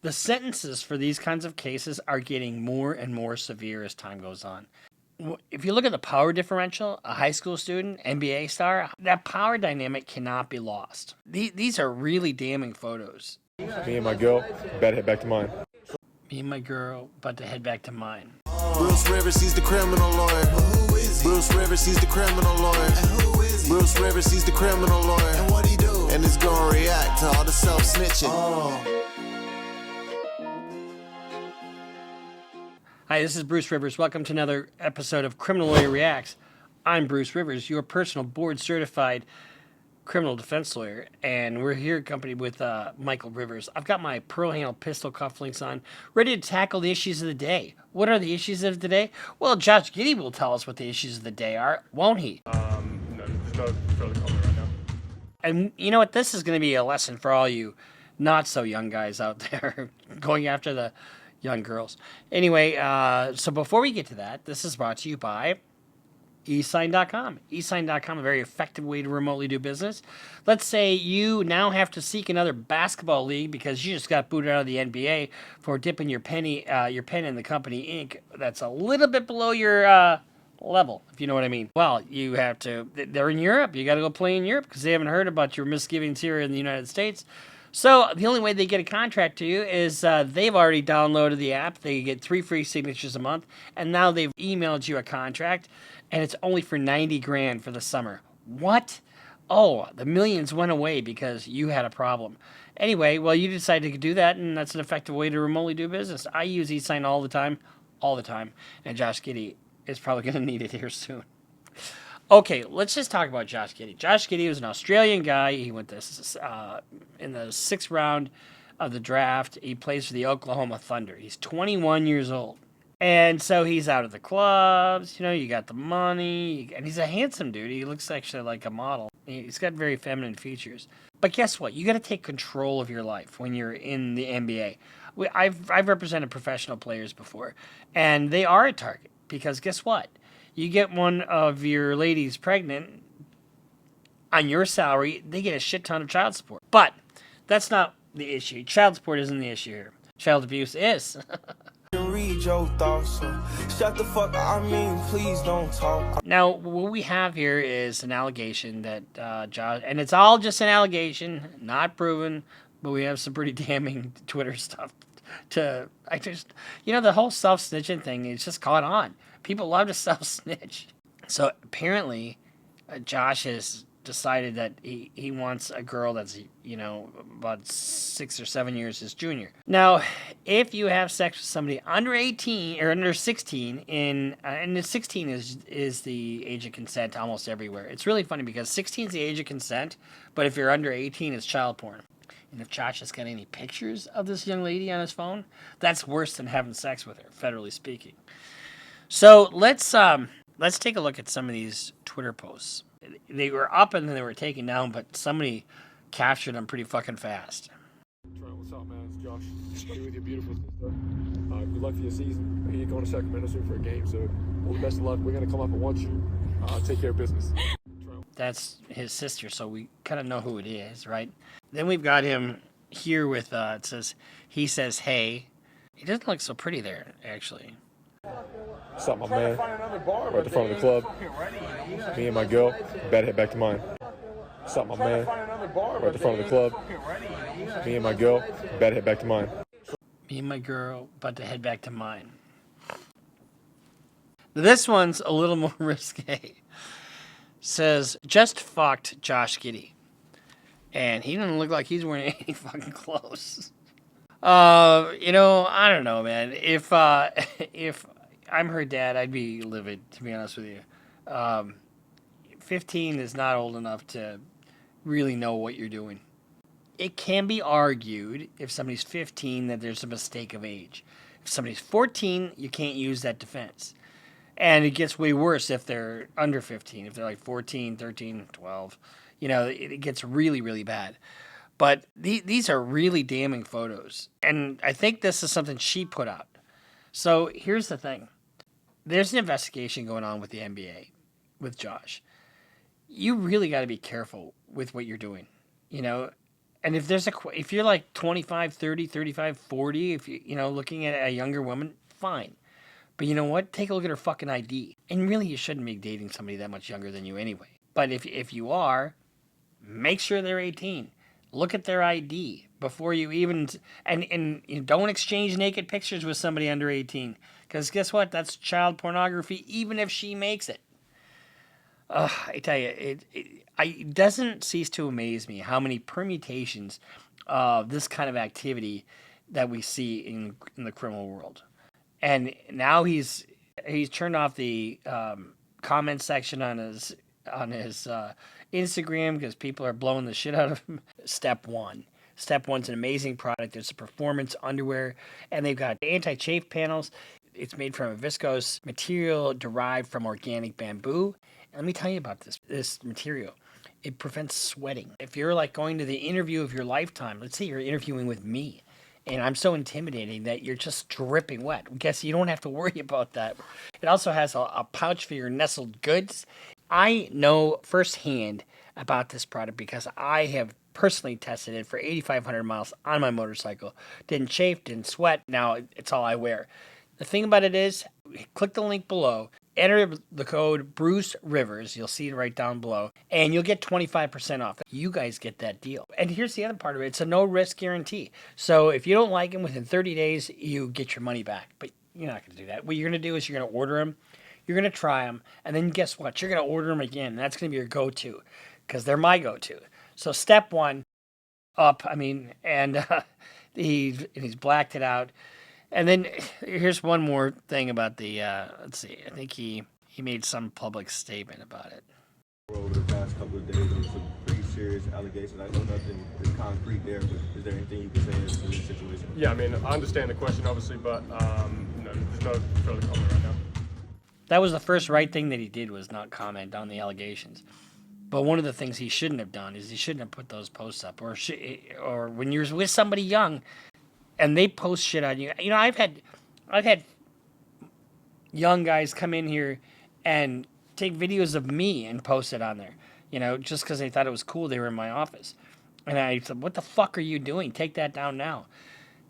The sentences for these kinds of cases are getting more and more severe as time goes on. If you look at the power differential, a high school student, NBA star, that power dynamic cannot be lost. These are really damning photos. Me and my girl, about to head back to mine. Me and my girl, about to head back to mine. Bruce Rivers, he's the criminal lawyer. Who is he? Bruce Rivers, he's the criminal lawyer. And who is he? Bruce Rivers, he's the criminal lawyer. And what he do? And he's gonna react to all the self-snitching. Hi, this is Bruce Rivers. Welcome to another episode of Criminal Lawyer Reacts. I'm Bruce Rivers, your personal board-certified criminal defense lawyer, and we're here accompanied with Michael Rivers. I've got my pearl-handled pistol cufflinks on, ready to tackle the issues of the day. What are the issues of the day? Well, Josh Giddey will tell us what the issues of the day are, won't he? No, there's no further comment right now. And you know what? This is going to be a lesson for all you not-so-young guys out there going after the young girls. Anyway, so before we get to that, this is brought to you by eSign.com. eSign.com, a very effective way to remotely do business. Let's say you now have to seek another basketball league because you just got booted out of the NBA for dipping your pen in the company ink that's a little bit below your level, if you know what I mean. Well, you have to, they're in Europe. You got to go play in Europe because they haven't heard about your misgivings here in the United States. So the only way they get a contract to you is they've already downloaded the app. They get 3 free signatures a month, and now they've emailed you a contract, and it's only for $90,000 for the summer. What? Oh, the millions went away because you had a problem. Anyway, well, you decided to do that, and that's an effective way to remotely do business. I use eSign all the time, and Josh Giddey is probably going to need it here soon. Okay, let's just talk about Josh Giddey. Josh Giddey was an Australian guy. He went this in the 6th round of the draft. He plays for the Oklahoma Thunder. He's 21 years old. And so he's out of the clubs. You know, you got the money. And he's a handsome dude. He looks actually like a model. He's got very feminine features. But guess what? You got to take control of your life when you're in the NBA. I've represented professional players before. And they are a target. Because guess what? You get one of your ladies pregnant on your salary, they get a shit ton of child support. But that's not the issue. Child support isn't the issue here. Child abuse is. Read your thoughts, so shut the fuck up. I mean, please don't talk. Now, what we have here is an allegation that Josh, and it's all just an allegation, not proven, but we have some pretty damning Twitter stuff the whole self-snitching thing is just caught on. People love to self-snitch. So apparently, Josh has decided that he wants a girl that's, about 6 or 7 years his junior. Now, if you have sex with somebody under 18 or under 16, and 16 is the age of consent almost everywhere. It's really funny because 16 is the age of consent, but if you're under 18, it's child porn. And if Josh has got any pictures of this young lady on his phone, that's worse than having sex with her, federally speaking. So let's take a look at some of these Twitter posts. They were up and then they were taken down, but somebody captured them pretty fucking fast. Trent, what's up, man? It's Josh. Here with your beautiful sister. Good luck for your season. You're going to Sacramento soon for a game, so all the best of luck. We're going to come up and watch you. Take care of business. That's his sister, so we kind of know who it is, right? Then we've got him here with, he says, hey. He doesn't look so pretty there, actually. What's up, my man? We're at the front of the club. Me and my girl, about to head back to mine. What's up, my man? We're at the front of the club. Me and my girl, about to head back to mine. Me and my girl, about to head back to mine. This one's a little more risque. Says, just fucked Josh Giddey. And he doesn't look like he's wearing any fucking clothes. I don't know, man. If I'm her dad, I'd be livid, to be honest with you. 15 is not old enough to really know what you're doing. It can be argued, if somebody's 15, that there's a mistake of age. If somebody's 14, you can't use that defense. And it gets way worse if they're under 15. If they're like 14, 13, 12, it gets really, really bad. But these are really damning photos. And I think this is something she put out. So here's the thing. There's an investigation going on with the NBA, with Josh. You really got to be careful with what you're doing. And if you're like 25, 30, 35, 40, if looking at a younger woman, fine. But you know what? Take a look at her fucking ID. And really, you shouldn't be dating somebody that much younger than you anyway. But if you are, make sure they're 18. Look at their ID before you even... And you don't exchange naked pictures with somebody under 18. Because guess what? That's child pornography, even if she makes it. I tell you, it doesn't cease to amaze me how many permutations of this kind of activity that we see in the criminal world. And now he's turned off the comment section on his Instagram because people are blowing the shit out of him. Step one's an amazing product. It's a performance underwear, and they've got anti-chafe panels. It's made from a viscose material derived from organic bamboo. And let me tell you about this material. It prevents sweating. If you're like going to the interview of your lifetime, let's say you're interviewing with me, and I'm so intimidating that you're just dripping wet. Guess you don't have to worry about that. It also has a pouch for your nestled goods. I know firsthand about this product because I have personally tested it for 8,500 miles on my motorcycle. Didn't chafe, didn't sweat. Now it's all I wear. The thing about it is, click the link below, enter the code Bruce Rivers, you'll see it right down below, and you'll get 25% off. You guys get that deal. And here's the other part of it. It's a no-risk guarantee. So if you don't like them, within 30 days, you get your money back. But you're not going to do that. What you're going to do is you're going to order them, you're going to try them, and then guess what? You're going to order them again. And that's going to be your go-to because they're my go-to. So step one, he's blacked it out. And then here's one more thing about the, let's see, I think he made some public statement about it. Over the past couple of days, there was some pretty serious allegations. I know nothing is concrete there, but is there anything you can say as to this situation? Yeah, I mean, I understand the question, obviously, but there's no further comment right now. That was the first right thing that he did, was not comment on the allegations. But one of the things he shouldn't have done is he shouldn't have put those posts up. Or when you're with somebody young and they post shit on you. You know, I've had young guys come in here and take videos of me and post it on there, just because they thought it was cool. They were in my office. And I said, what the fuck are you doing? Take that down now.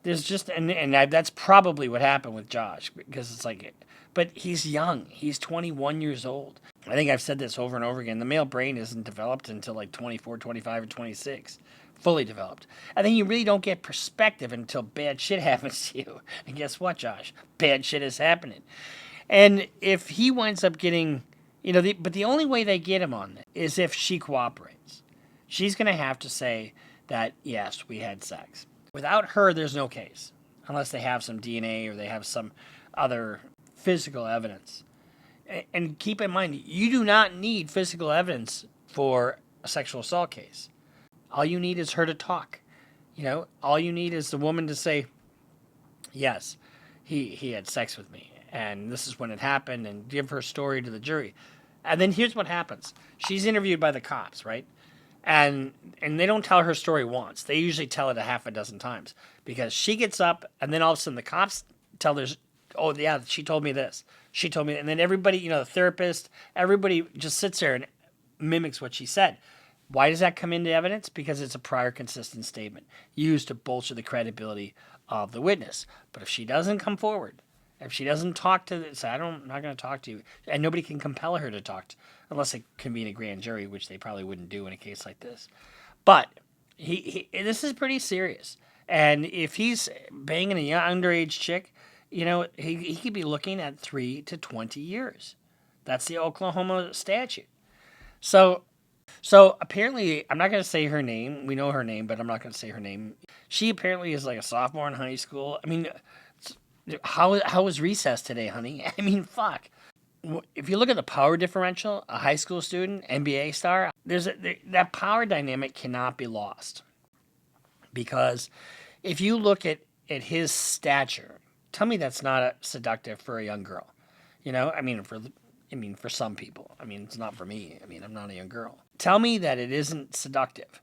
There's just, that's probably what happened with Josh, because it's like, but he's young. He's 21 years old. I think I've said this over and over again. The male brain isn't developed until like 24, 25, or 26. Fully developed. And then you really don't get perspective until bad shit happens to you. And guess what, Josh? Bad shit is happening. And if he winds up getting, but the only way they get him on that is if she cooperates. She's going to have to say that, yes, we had sex. Without her, there's no case. Unless they have some DNA or they have some other physical evidence. And keep in mind, you do not need physical evidence for a sexual assault case. All you need is her to talk. All you need is the woman to say, yes, he had sex with me, and this is when it happened, and give her story to the jury. And then here's what happens. She's interviewed by the cops, right? And they don't tell her story once. They usually tell it a half a dozen times, because she gets up, and then all of a sudden the cops tell her, oh, yeah, she told me this. She told me, and then everybody, the therapist, everybody just sits there and mimics what she said. Why does that come into evidence? Because it's a prior consistent statement used to bolster the credibility of the witness. But if she doesn't come forward, if she doesn't talk say, I'm not going to talk to you, and nobody can compel her to talk, unless they convene a grand jury, which they probably wouldn't do in a case like this. But this is pretty serious. And if he's banging a young underage chick, he could be looking at 3 to 20 years. That's the Oklahoma statute. So apparently, I'm not going to say her name. We know her name, but I'm not going to say her name. She apparently is like a sophomore in high school. I mean, how was recess today, honey? I mean, fuck. If you look at the power differential, a high school student, NBA star, that power dynamic cannot be lost. Because if you look at his stature, tell me that's not seductive for a young girl. For some people. It's not for me. I'm not a young girl. Tell me that it isn't seductive,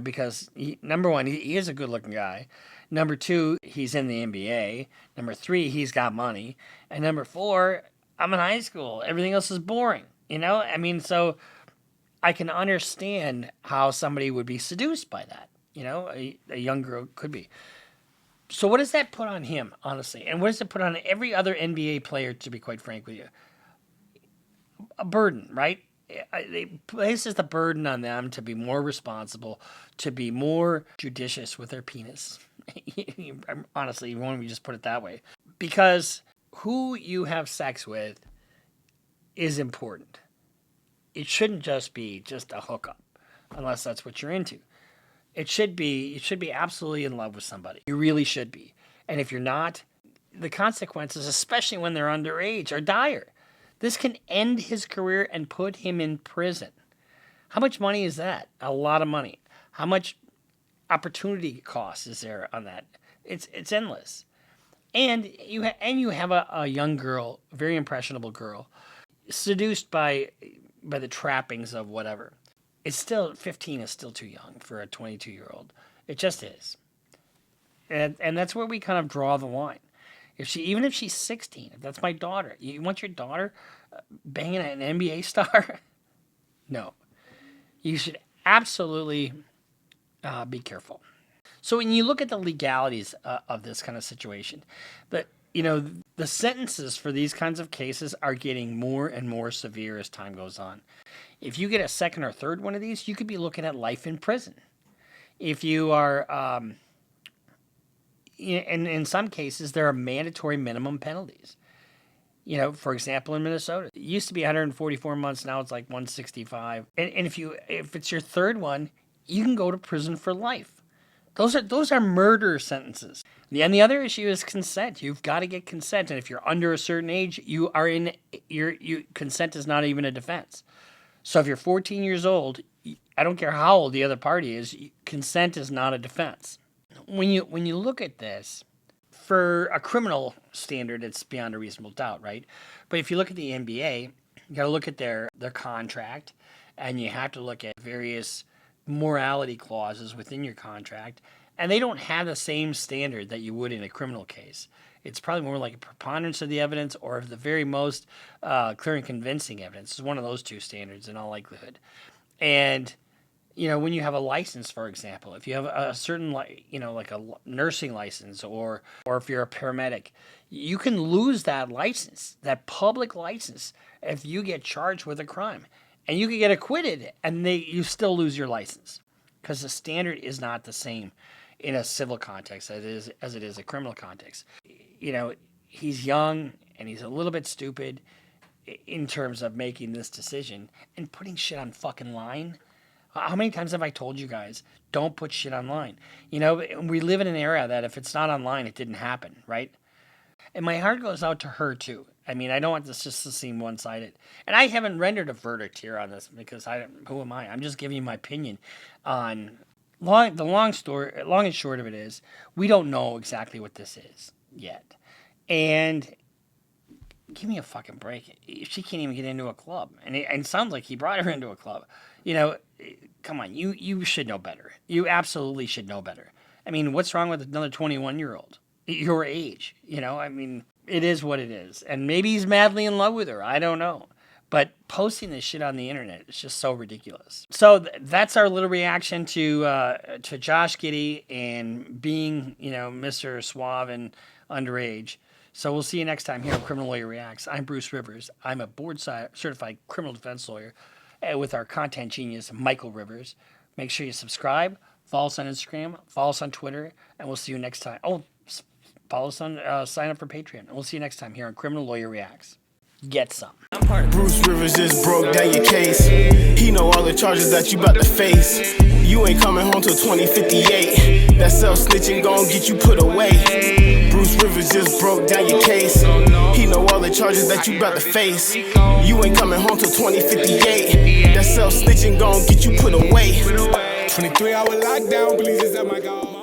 because number one, he is a good-looking guy. Number two, he's in the NBA. Number three, he's got money. And number four, I'm in high school. Everything else is boring, So I can understand how somebody would be seduced by that. a young girl could be. So what does that put on him, honestly? And what does it put on every other NBA player, to be quite frank with you? A burden, right? It places the burden on them to be more responsible, to be more judicious with their penis. Honestly, why don't we just put it that way? Because who you have sex with is important. It shouldn't just be just a hookup, unless that's what you're into. You should be absolutely in love with somebody. You really should be. And if you're not, the consequences, especially when they're underage, are dire. This can end his career and put him in prison. How much money is that? A lot of money. How much opportunity cost is there on that? It's endless. And you have a young girl, a very impressionable girl, seduced by the trappings of whatever. It's still 15 is still too young for a 22-year-old. It just is. And that's where we kind of draw the line. Even if she's 16, if that's my daughter, you want your daughter banging an NBA star? No. You should absolutely be careful. So when you look at the legalities of this kind of situation, the sentences for these kinds of cases are getting more and more severe as time goes on. If you get a second or third one of these, you could be looking at life in prison. If you are, in some cases, there are mandatory minimum penalties. For example, in Minnesota, it used to be 144 months. Now it's like 165. And if it's your third one, you can go to prison for life. Those are murder sentences. And the other issue is consent. You've got to get consent. And if you're under a certain age, consent is not even a defense. So if you're 14 years old, I don't care how old the other party is, consent is not a defense. When you look at this, for a criminal standard, it's beyond a reasonable doubt, right? But if you look at the NBA, you got to look at their contract, and you have to look at various morality clauses within your contract, and they don't have the same standard that you would in a criminal case. It's probably more like a preponderance of the evidence, or the very most clear and convincing evidence. It's one of those two standards in all likelihood. And when you have a license, for example, if you have a certain, like a nursing license, or if you're a paramedic, you can lose that license, that public license, if you get charged with a crime. And you can get acquitted, and you still lose your license, because the standard is not the same in a civil context as it is a criminal context. He's young, and he's a little bit stupid in terms of making this decision and putting shit on fucking line. How many times have I told you guys, don't put shit online? We live in an era that if it's not online, it didn't happen, right? And my heart goes out to her, too. I mean, I don't want this just to seem one-sided. And I haven't rendered a verdict here on this, because who am I? I'm just giving you my opinion on the long and short of it is, we don't know exactly what this is yet. And give me a fucking break. She can't even get into a club. And it sounds like he brought her into a club. Come on, you should know better. You absolutely should know better. I mean, what's wrong with another 21-year-old? Your age, it is what it is. And maybe he's madly in love with her. I don't know. But posting this shit on the internet is just so ridiculous. So that's our little reaction to Josh Giddey and being, Mr. Suave and underage. So we'll see you next time here on Criminal Lawyer Reacts. I'm Bruce Rivers. I'm a board-certified criminal defense lawyer with our content genius, Michael Rivers. Make sure you subscribe, follow us on Instagram, follow us on Twitter, and we'll see you next time. Oh, follow us on, sign up for Patreon. And we'll see you next time here on Criminal Lawyer Reacts. Get some. Bruce Rivers just broke down your case. He know all the charges that you about to face. You ain't coming home till 2058. That self-snitching gon' get you put away. Bruce Rivers just broke down your case. He know all the charges that you about to face. You ain't coming home till 2058. That self-snitching gon' get you put away. 23-hour lockdown, please just at my God.